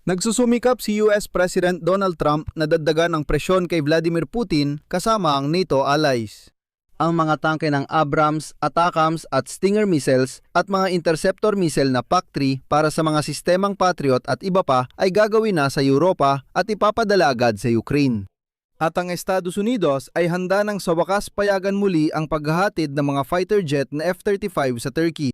Nagsusumikap si US President Donald Trump na dagdagan ang presyon kay Vladimir Putin kasama ang NATO allies. Ang mga tangke ng Abrams, ATACMS at Stinger missiles at mga interceptor missile na PAC-3 para sa mga sistemang Patriot at iba pa ay gagawin na sa Europa at ipapadala agad sa Ukraine. At ang Estados Unidos ay handa nang sa wakas payagan muli ang paghahatid ng mga fighter jet na F-35 sa Turkey.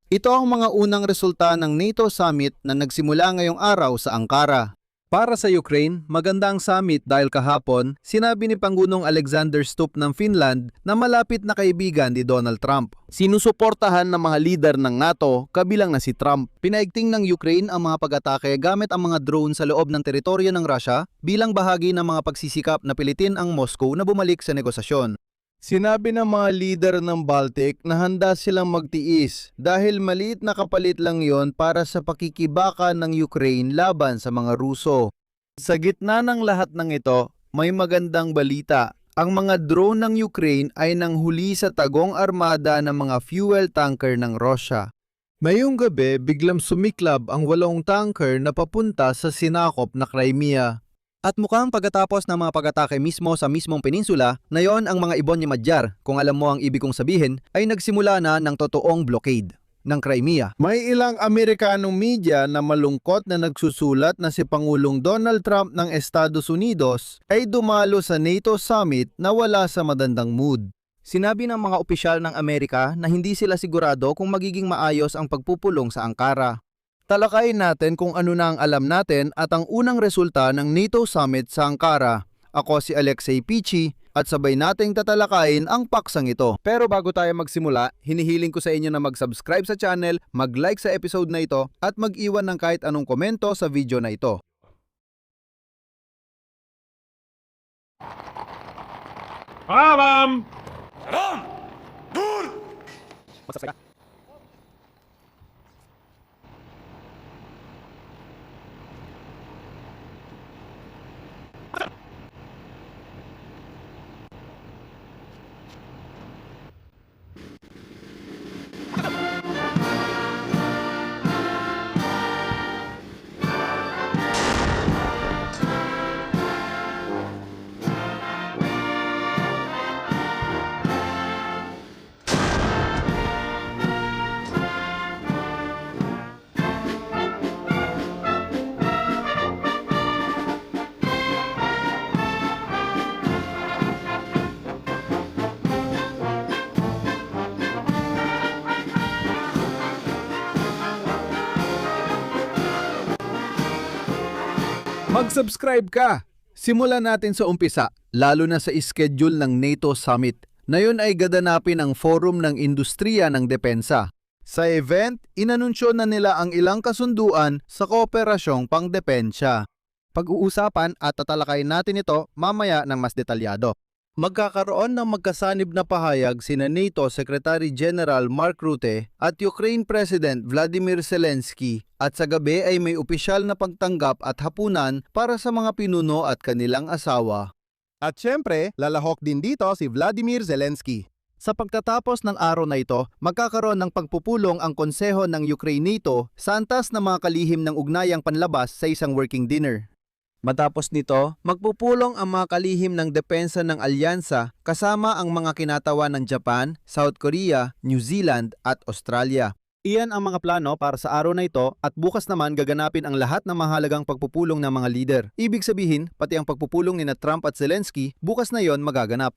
Ito ang mga unang resulta ng NATO summit na nagsimula ngayong araw sa Ankara. Para sa Ukraine, maganda ang summit dahil kahapon, sinabi ni Pangulong Alexander Stubb ng Finland na malapit na kaibigan ni Donald Trump. Sinusuportahan ng mga lider ng NATO, kabilang na si Trump. Pinaigting ng Ukraine ang mga pag-atake gamit ang mga drone sa loob ng teritoryo ng Russia bilang bahagi ng mga pagsisikap na pilitin ang Moscow na bumalik sa negosasyon. Sinabi ng mga lider ng Baltic na handa silang magtiis dahil maliit na kapalit lang yon para sa pakikibaka ng Ukraine laban sa mga Ruso. Sa gitna ng lahat ng ito, may magandang balita. Ang mga drone ng Ukraine ay nanghuli sa tagong armada ng mga fuel tanker ng Russia. Mayong gabi, biglang sumiklab ang 8 tanker na papunta sa sinakop na Crimea. At mukhang pagkatapos ng mga pag-atake mismo sa mismong peninsula, na yon ang mga ibon ni Madjar, kung alam mo ang ibig kong sabihin, ay nagsimula na ng totoong blockade ng Crimea. May ilang Amerikanong media na malungkot na nagsusulat na si Pangulong Donald Trump ng Estados Unidos ay dumalo sa NATO summit na wala sa magandang mood. Sinabi ng mga opisyal ng Amerika na hindi sila sigurado kung magiging maayos ang pagpupulong sa Ankara. Talakayin natin kung ano na ang alam natin at ang unang resulta ng NATO Summit sa Ankara. Ako si Alexei Pichi at sabay nating tatalakayin ang paksang ito. Pero bago tayo magsimula, hinihiling ko sa inyo na mag-subscribe sa channel, mag-like sa episode na ito at mag-iwan ng kahit anong komento sa video na ito. Tamam. Mag-subscribe ka! Simulan natin sa umpisa, lalo na sa schedule ng NATO Summit. Na yun ay gaganapin ang forum ng industriya ng depensa. Sa event, inanunsyo na nila ang ilang kasunduan sa kooperasyong pangdepensya. Pag-uusapan at tatalakayin natin ito mamaya ng mas detalyado. Magkakaroon ng magkasanib na pahayag sina NATO Secretary General Mark Rutte at Ukraine President Vladimir Zelensky at sa gabi ay may opisyal na pagtanggap at hapunan para sa mga pinuno at kanilang asawa. At syempre, lalahok din dito si Vladimir Zelensky. Sa pagtatapos ng araw na ito, magkakaroon ng pagpupulong ang konseho ng Ukraine-NATO sa antas ng mga kalihim ng ugnayang panlabas sa isang working dinner. Matapos nito, magpupulong ang mga kalihim ng depensa ng alyansa kasama ang mga kinatawa ng Japan, South Korea, New Zealand at Australia. Iyan ang mga plano para sa araw na ito at bukas naman gaganapin ang lahat ng mahalagang pagpupulong ng mga leader. Ibig sabihin, pati ang pagpupulong ni Trump at Zelensky, bukas na yon magaganap.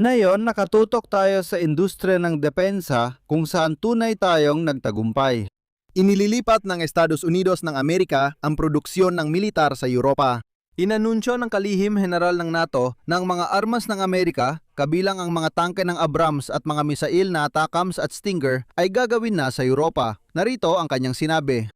Ngayon, nakatutok tayo sa industriya ng depensa kung saan tunay tayong nagtagumpay. Inililipat ng Estados Unidos ng Amerika ang produksyon ng militar sa Europa. Inanunsyo ng kalihim general ng NATO na ang mga armas ng Amerika, kabilang ang mga tangke ng Abrams at mga misail na ATACMS at Stinger, ay gagawin na sa Europa. Narito ang kanyang sinabi.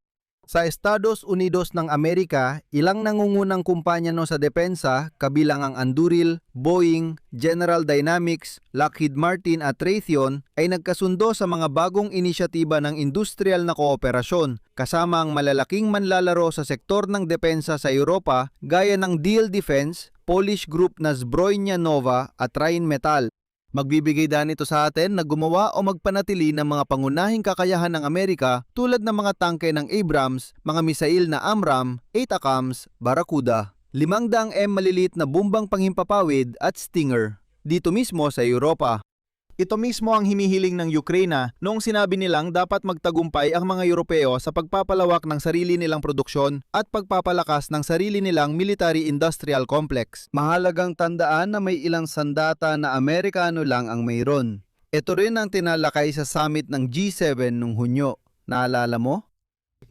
Sa Estados Unidos ng Amerika, ilang nangungunang kumpanya sa depensa, kabilang ang Anduril, Boeing, General Dynamics, Lockheed Martin at Raytheon ay nagkasundo sa mga bagong inisyatiba ng industrial na kooperasyon, kasama ang malalaking manlalaro sa sektor ng depensa sa Europa gaya ng Diehl Defense, Polish group na Zbrojnia Nova at Rheinmetall. Magbibigay daan ito sa atin na gumawa o magpanatili ng mga pangunahing kakayahan ng Amerika tulad ng mga tangke ng Abrams, mga misail na AMRAAM, ATACMS, Barracuda, 500M maliliit na bumbang panghimpapawid at Stinger, dito mismo sa Europa. Ito mismo ang himihiling ng Ukraine noong sinabi nilang dapat magtagumpay ang mga Europeo sa pagpapalawak ng sarili nilang produksyon at pagpapalakas ng sarili nilang military-industrial complex. Mahalagang tandaan na may ilang sandata na Amerikano lang ang mayroon. Ito rin ang tinalakay sa summit ng G7 noong Hunyo. Naalala mo?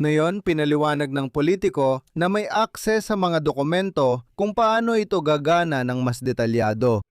Ngayon, pinaliwanag ng politiko na may akses sa mga dokumento kung paano ito gagana ng mas detalyado.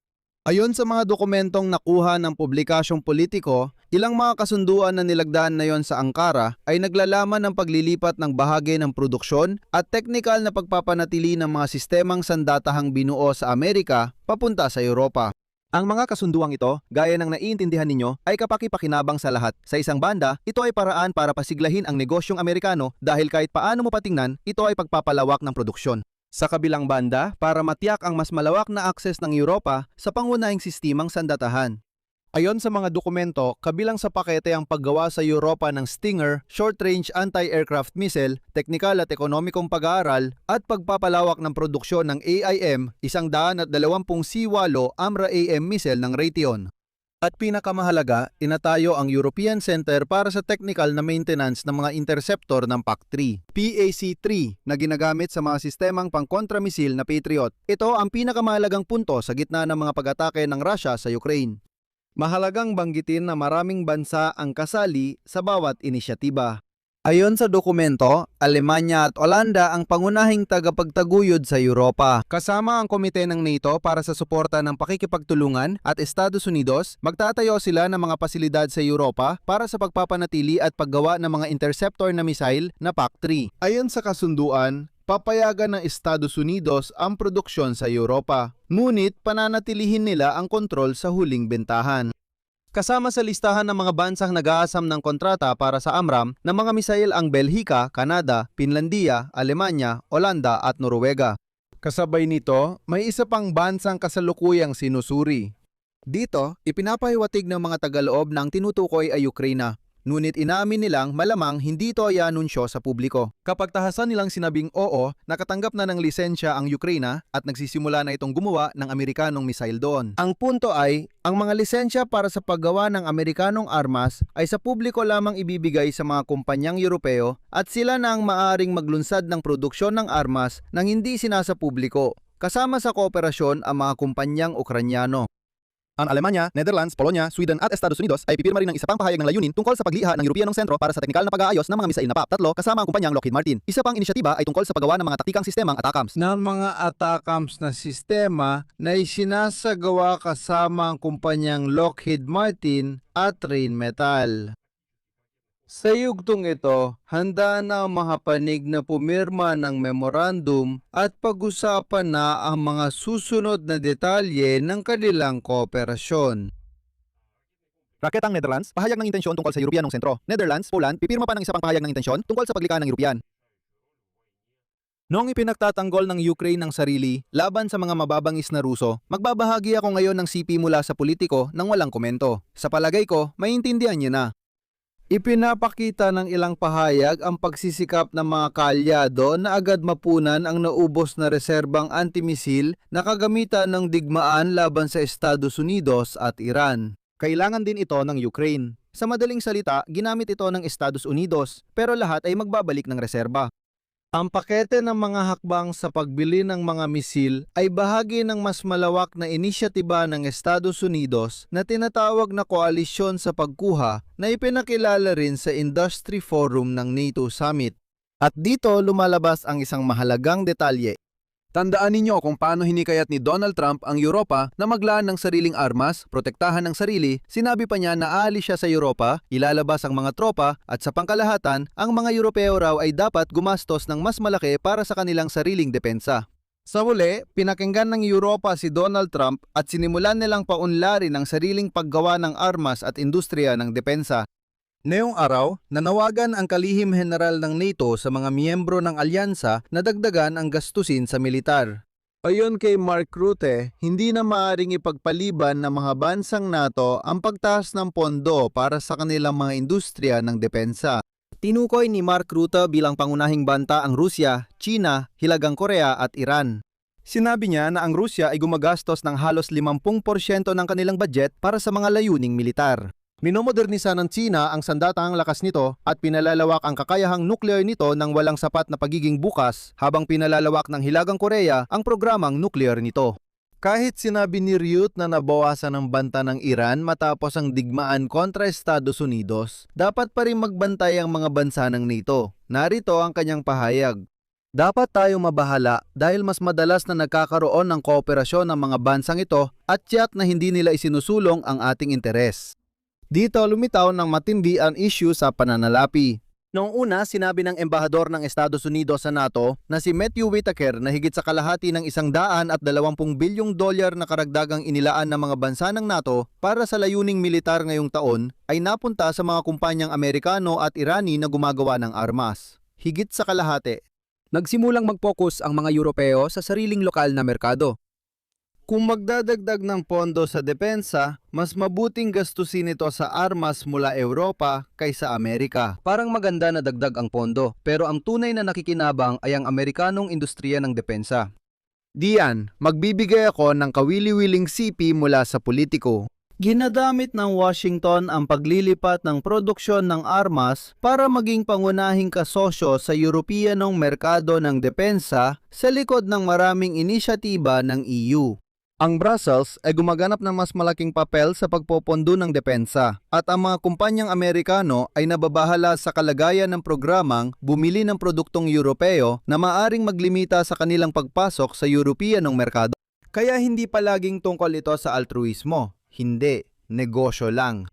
Ayon sa mga dokumentong nakuha ng publikasyong politiko, ilang mga kasunduan na nilagdaan na yon sa Ankara ay naglalaman ng paglilipat ng bahagi ng produksyon at teknikal na pagpapanatili ng mga sistemang sandatahang binuo sa Amerika papunta sa Europa. Ang mga kasunduang ito, gaya ng naiintindihan ninyo, ay kapaki-pakinabang sa lahat. Sa isang banda, ito ay paraan para pasiglahin ang negosyong Amerikano dahil kahit paano mo patingnan, ito ay pagpapalawak ng produksyon. Sa kabilang banda, para matiyak ang mas malawak na akses ng Europa sa pangunahing sistemang sandatahan. Ayon sa mga dokumento, kabilang sa pakete ang paggawa sa Europa ng Stinger, short-range anti-aircraft missile, teknikal at ekonomikong pag-aaral, at pagpapalawak ng produksyon ng AIM, 120 C-8 AMRA-AM missile ng Raytheon. At pinakamahalaga, tinatayo ang European Center para sa technical na maintenance ng mga interceptor ng PAC-3, PAC-3, na ginagamit sa mga sistemang pang-kontramisil na Patriot. Ito ang pinakamahalagang punto sa gitna ng mga pag-atake ng Russia sa Ukraine. Mahalagang banggitin na maraming bansa ang kasali sa bawat inisyatiba. Ayon sa dokumento, Alemanya at Olanda ang pangunahing tagapagtaguyod sa Europa. Kasama ang komite ng NATO para sa suporta ng pakikipagtulungan at Estados Unidos, magtatayo sila ng mga pasilidad sa Europa para sa pagpapanatili at paggawa ng mga interceptor na missile na PAC-3. Ayon sa kasunduan, papayagan ng Estados Unidos ang produksyon sa Europa. Ngunit pananatilihin nila ang kontrol sa huling bentahan. Kasama sa listahan ng mga bansang nag-aasam ng kontrata para sa AMRAAM ng mga misail ang Belhika, Canada, Finlandia, Alemanya, Olanda at Noruega. Kasabay nito, may isa pang bansang kasalukuyang sinusuri. Dito, ipinapahiwatig ng mga tagaloob ng tinutukoy ay Ukraine. Ngunit inaamin nilang malamang hindi ito ay anunsyo sa publiko. Kapag tahasan nilang sinabing oo, nakatanggap na ng lisensya ang Ukraine at nagsisimula na itong gumawa ng Amerikanong missile doon. Ang punto ay, ang mga lisensya para sa paggawa ng Amerikanong armas ay sa publiko lamang ibibigay sa mga kumpanyang Europeo at sila na ang maaaring maglunsad ng produksyon ng armas nang hindi sinasa publiko. Kasama sa kooperasyon ang mga kumpanyang Ukranyano. Ang Alemanya, Netherlands, Polonia, Sweden at Estados Unidos ay pipirma rin ng isa pang pahayag ng layunin tungkol sa pagliha ng Europeanong Sentro para sa teknikal na pag-aayos ng mga misail na PAP. 3, kasama ang kumpanyang Lockheed Martin. Isa pang inisyatiba ay tungkol sa paggawa ng mga taktikang sistemang ATACMS. Ng mga ATACMS na sistema na isinasagawa kasama ang kumpanyang Lockheed Martin at Rheinmetall. Sa yugtong ito, handa na ang mga panig na pumirma ng memorandum at pag-usapan na ang mga susunod na detalye ng kanilang kooperasyon. Raketang Netherlands, pahayag ng intensyon tungkol sa Europeanong Sentro. Netherlands, Poland, pipirma pa ng isa pang pahayag ng intensyon tungkol sa paglikha ng European. Noong ipinagtatanggol ng Ukraine ng sarili laban sa mga mababangis na Ruso, magbabahagi ako ngayon ng sipi mula sa politiko nang walang komento. Sa palagay ko, maintindihan niyo na. Ipinapakita ng ilang pahayag ang pagsisikap ng mga kaalyado na agad mapunan ang naubos na reserbang antimisil na kagamitan ng digmaan laban sa Estados Unidos at Iran. Kailangan din ito ng Ukraine. Sa madaling salita, ginamit ito ng Estados Unidos, pero lahat ay magbabalik ng reserba. Ang pakete ng mga hakbang sa pagbili ng mga misil ay bahagi ng mas malawak na inisyatiba ng Estados Unidos na tinatawag na koalisyon sa pagkuha na ipinakilala rin sa Industry Forum ng NATO Summit. At dito lumalabas ang isang mahalagang detalye. Tandaan ninyo kung paano hinikayat ni Donald Trump ang Europa na maglaan ng sariling armas, protektahan ng sarili. Sinabi pa niya na aalis siya sa Europa, ilalabas ang mga tropa at sa pangkalahatan, ang mga Europeo raw ay dapat gumastos ng mas malaki para sa kanilang sariling depensa. Sa huli, pinakinggan ng Europa si Donald Trump at sinimulan nilang paunlarin ang sariling paggawa ng armas at industriya ng depensa. Ngayong araw, nanawagan ang kalihim general ng NATO sa mga miyembro ng alyansa na dagdagan ang gastusin sa militar. Ayon kay Mark Rutte, hindi na maaaring ipagpaliban ng mga bansang NATO ang pagtaas ng pondo para sa kanilang mga industriya ng depensa. Tinukoy ni Mark Rutte bilang pangunahing banta ang Rusya, China, Hilagang Korea at Iran. Sinabi niya na ang Rusya ay gumagastos ng halos 50% ng kanilang budget para sa mga layuning militar. Minomodernisa ng China ang sandatahang lakas nito at pinalalawak ang kakayahang nuclear nito ng walang sapat na pagiging bukas habang pinalalawak ng Hilagang Korea ang programang nuclear nito. Kahit sinabi ni Ryut na nabawasan ang banta ng Iran matapos ang digmaan kontra Estados Unidos, dapat pa rin magbantay ang mga bansa ng NATO. Narito ang kanyang pahayag. Dapat tayong mabahala dahil mas madalas na nagkakaroon ng kooperasyon ng mga bansang ito at tiyak na hindi nila isinusulong ang ating interes. Dito lumitaw ng matindi ang issue sa pananalapi. Noong una, sinabi ng embahador ng Estados Unidos sa NATO na si Matthew Whitaker na higit sa kalahati ng $120 bilyong na karagdagang inilaan ng mga bansa ng NATO para sa layuning militar ngayong taon ay napunta sa mga kumpanyang Amerikano at Irani na gumagawa ng armas. Higit sa kalahati. Nagsimulang mag-focus ang mga Europeo sa sariling lokal na merkado. Kung magdadagdag ng pondo sa depensa, mas mabuting gastusin ito sa armas mula Europa kaysa Amerika. Parang maganda na dagdag ang pondo, pero ang tunay na nakikinabang ay ang Amerikanong industriya ng depensa. Diyan, magbibigay ako ng kawili-wiling sipi mula sa politiko. Ginadamit ng Washington ang paglilipat ng produksyon ng armas para maging pangunahing kasosyo sa Europeanong merkado ng depensa sa likod ng maraming inisyatiba ng EU. Ang Brussels ay gumaganap ng mas malaking papel sa pagpopondo ng depensa at ang mga kumpanyang Amerikano ay nababahala sa kalagayan ng programang bumili ng produktong Europeo na maaring maglimita sa kanilang pagpasok sa Europeanong merkado. Kaya hindi palaging tungkol ito sa altruismo. Hindi, negosyo lang.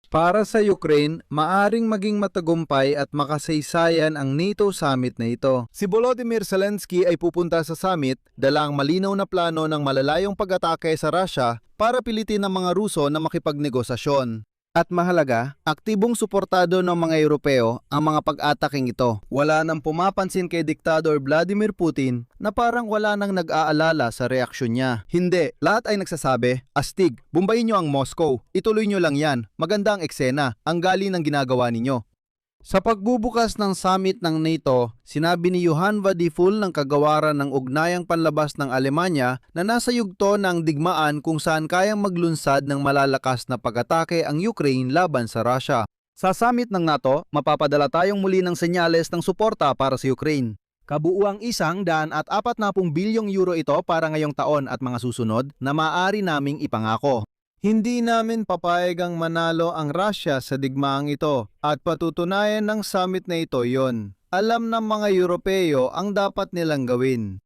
Para sa Ukraine, maaring maging matagumpay at makasaysayan ang NATO summit na ito. Si Volodymyr Zelensky ay pupunta sa summit, dala ang malinaw na plano ng malalayong pag-atake sa Russia para pilitin ang mga Ruso na makipagnegosasyon. At mahalaga, aktibong suportado ng mga Europeo ang mga pag-ataking ito. Wala nang pumapansin kay Diktador Vladimir Putin na parang wala nang nag-aalala sa reaksyon niya. Hindi, lahat ay nagsasabi, astig, bumbayin nyo ang Moscow, ituloy nyo lang yan, maganda ang eksena, ang galing ng ginagawa ninyo. Sa pagbubukas ng summit ng NATO, sinabi ni Johann Vadiful ng kagawaran ng ugnayang panlabas ng Alemanya na nasa yugto ng digmaan kung saan kayang maglunsad ng malalakas na pag-atake ang Ukraine laban sa Russia. Sa summit ng NATO, mapapadala tayong muli ng senyales ng suporta para sa Ukraine. Kabuuang €140 bilyong ito para ngayong taon at mga susunod na maaari naming ipangako. Hindi namin papayagang manalo ang Russia sa digmaang ito at patutunayan ng summit na ito yon. Alam ng mga Europeo ang dapat nilang gawin.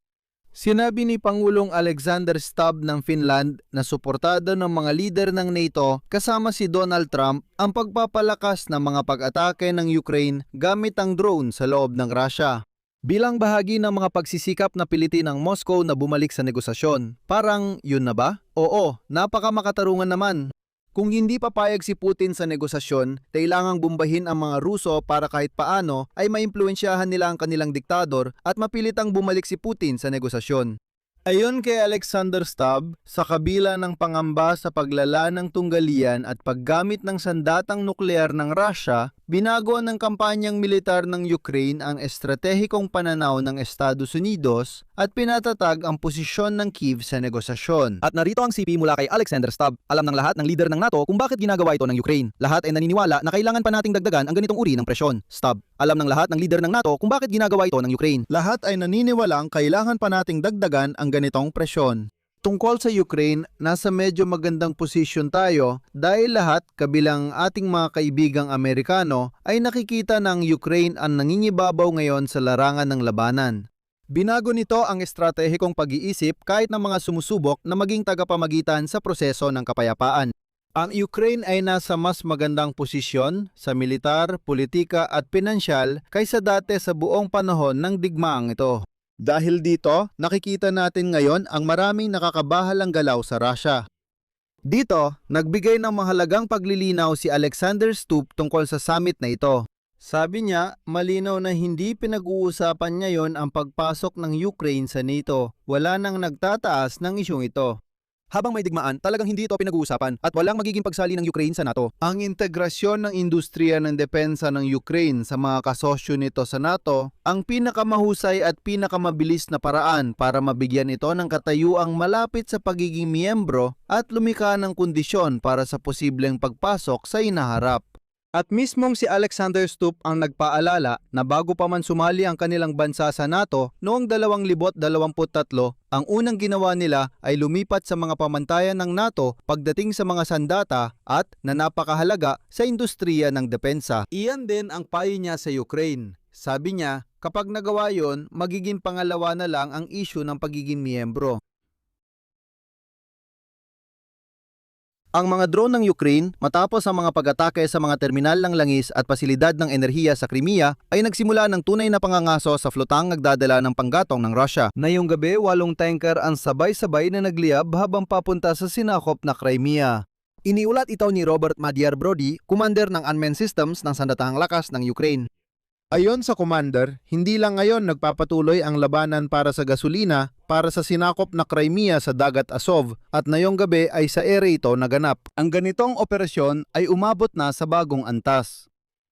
Sinabi ni Pangulong Alexander Stubb ng Finland na suportado ng mga lider ng NATO kasama si Donald Trump ang pagpapalakas ng mga pag-atake ng Ukraine gamit ang drone sa loob ng Russia. Bilang bahagi ng mga pagsisikap na pilitin ng Moscow na bumalik sa negosasyon. Parang yun na ba? Oo, napakamakatarungan naman. Kung hindi papayag si Putin sa negosasyon, kailangang bumbahin ang mga Ruso para kahit paano ay maimpluwensyahan nila ang kanilang diktador at mapilitang bumalik si Putin sa negosasyon. Ayon kay Alexander Stubb, sa kabila ng pangamba sa paglala ng tunggalian at paggamit ng sandatang nuklear ng Russia, binago ng kampanyang militar ng Ukraine ang estratehikong pananaw ng Estados Unidos at pinatatag ang posisyon ng Kyiv sa negosasyon. At narito ang CP mula kay Alexander Stubb. Alam ng lahat ng lider ng NATO kung bakit ginagawa ito ng Ukraine. Lahat ay naniniwala na kailangan pa nating dagdagan ang ganitong uri ng presyon. Stubb. Alam ng lahat ng lider ng NATO kung bakit ginagawa ito ng Ukraine. Lahat ay naniniwalang kailangan pa nating dagdagan ang ganitong presyon. Tungkol sa Ukraine, nasa medyo magandang posisyon tayo dahil lahat, kabilang ating mga kaibigang Amerikano, ay nakikita ng Ukraine ang nangingibabaw ngayon sa larangan ng labanan. Binago nito ang estratehikong pag-iisip kahit ng mga sumusubok na maging tagapamagitan sa proseso ng kapayapaan. Ang Ukraine ay nasa mas magandang posisyon sa militar, politika at pinansyal kaysa dati sa buong panahon ng digmaang ito. Dahil dito, nakikita natin ngayon ang maraming nakakabahalang galaw sa Russia. Dito, nagbigay ng mahalagang paglilinaw si Alexander Stubb tungkol sa summit na ito. Sabi niya, malinaw na hindi pinag-uusapan ngayon ang pagpasok ng Ukraine sa NATO. Wala nang nagtataas ng isyong ito. Habang may digmaan, talagang hindi ito pinag-uusapan at walang magiging pagsali ng Ukraine sa NATO. Ang integrasyon ng industriya ng depensa ng Ukraine sa mga kasosyo nito sa NATO ang pinakamahusay at pinakamabilis na paraan para mabigyan ito ng katayuang malapit sa pagiging miyembro at lumikha ng kondisyon para sa posibleng pagpasok sa inaharap. At mismong si Alexander Stubb ang nagpaalala na bago pa man sumali ang kanilang bansa sa NATO noong 2023, ang unang ginawa nila ay lumipat sa mga pamantayan ng NATO pagdating sa mga sandata at na napakahalaga sa industriya ng depensa. Iyan din ang payo niya sa Ukraine. Sabi niya, kapag nagawa yon, magiging pangalawa na lang ang issue ng pagiging miyembro. Ang mga drone ng Ukraine, matapos ang mga pag-atake sa mga terminal ng langis at pasilidad ng enerhiya sa Crimea, ay nagsimula ng tunay na pangangaso sa flotang nagdadala ng panggatong ng Russia. Ngayong gabi, 8 tanker ang sabay-sabay na nagliyab habang papunta sa sinakop na Crimea. Iniulat ito ni Robert Madiar Brody, commander ng unmanned systems ng sandatahang lakas ng Ukraine. Ayon sa commander, hindi lang ngayon nagpapatuloy ang labanan para sa gasolina para sa sinakop na Crimea sa dagat Azov at ngayong gabi ay sa ere ito naganap. Ang ganitong operasyon ay umabot na sa bagong antas.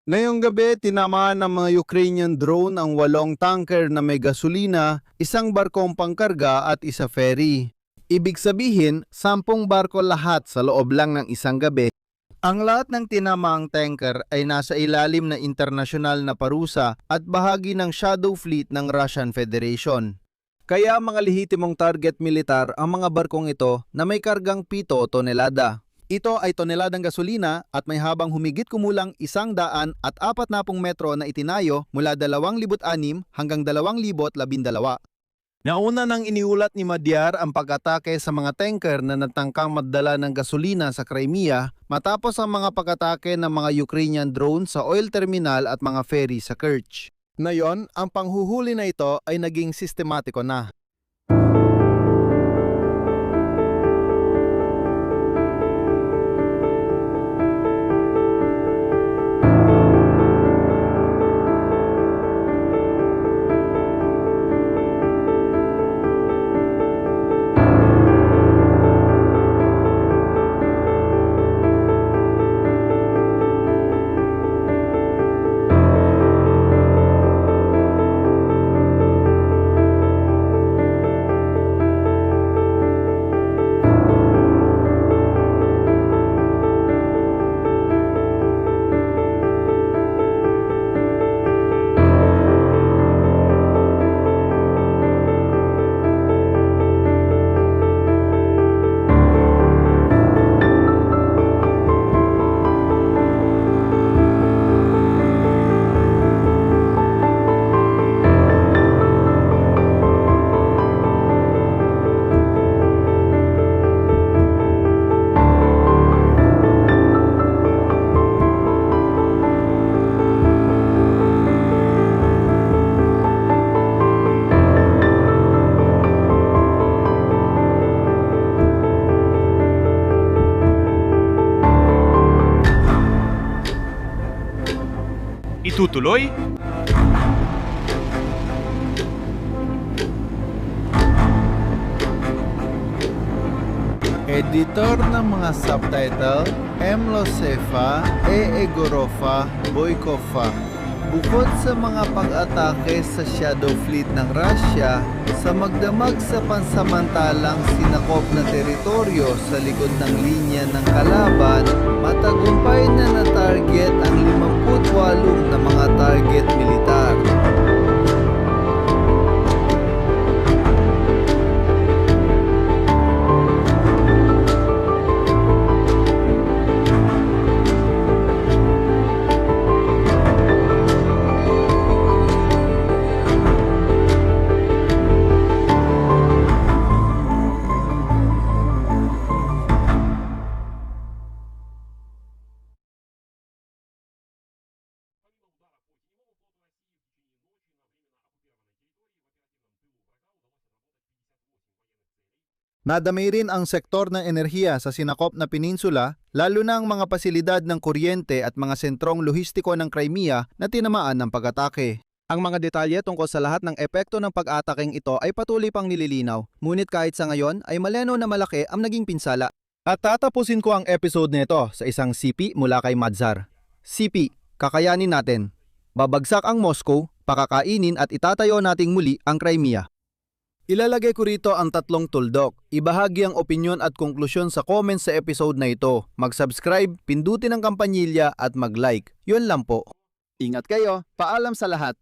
Ngayong gabi, tinamaan ng mga Ukrainian drone ang 8 tanker na may gasolina, 1 barkong pangkarga at 1 ferry. Ibig sabihin, 10 barko lahat sa loob lang ng isang gabi. Ang lahat ng tinamaang tanker ay nasa ilalim na internasyonal na parusa at bahagi ng shadow fleet ng Russian Federation. Kaya mga lehitimong target militar ang mga barkong ito na may kargang 7 tonelada. Ito ay toneladang gasolina at may habang humigit kumulang 140 metro na itinayo mula 2006 hanggang 2012. Nauna nang iniulat ni Madiar ang pag-atake sa mga tanker na natangkang magdala ng gasolina sa Crimea matapos ang mga pag-atake ng mga Ukrainian drone sa oil terminal at mga ferry sa Kerch. Ngayon, ang panghuhuli na ito ay naging sistematiko na. Itutuloy? Editor ng mga subtitle, M. Losefa, E. Egorofa, Boykova. Bukod sa mga pag-atake sa shadow fleet ng Russia, sa magdamag sa pansamantalang sinakop na teritoryo sa likod ng linya ng kalaban, matagumpay na na-target ang 58 na mga target militar. Nadamay rin ang sektor ng enerhiya sa sinakop na peninsula, lalo na ang mga pasilidad ng kuryente at mga sentrong lohistiko ng Crimea na tinamaan ng pag-atake. Ang mga detalye tungkol sa lahat ng epekto ng pag-ataking ito ay patuloy pang nililinaw, ngunit kahit sa ngayon ay maleno na malaki ang naging pinsala. At tatapusin ko ang episode nito sa isang sipi mula kay Madzar. Sipi, kakayanin natin. Babagsak ang Moscow, pakakainin at itatayo nating muli ang Crimea. Ilalagay ko rito ang 3 tuldok. Ibahagi ang opinyon at konklusyon sa comments sa episode na ito. Mag-subscribe, pindutin ang kampanilya at mag-like. Yun lang po. Ingat kayo. Paalam sa lahat.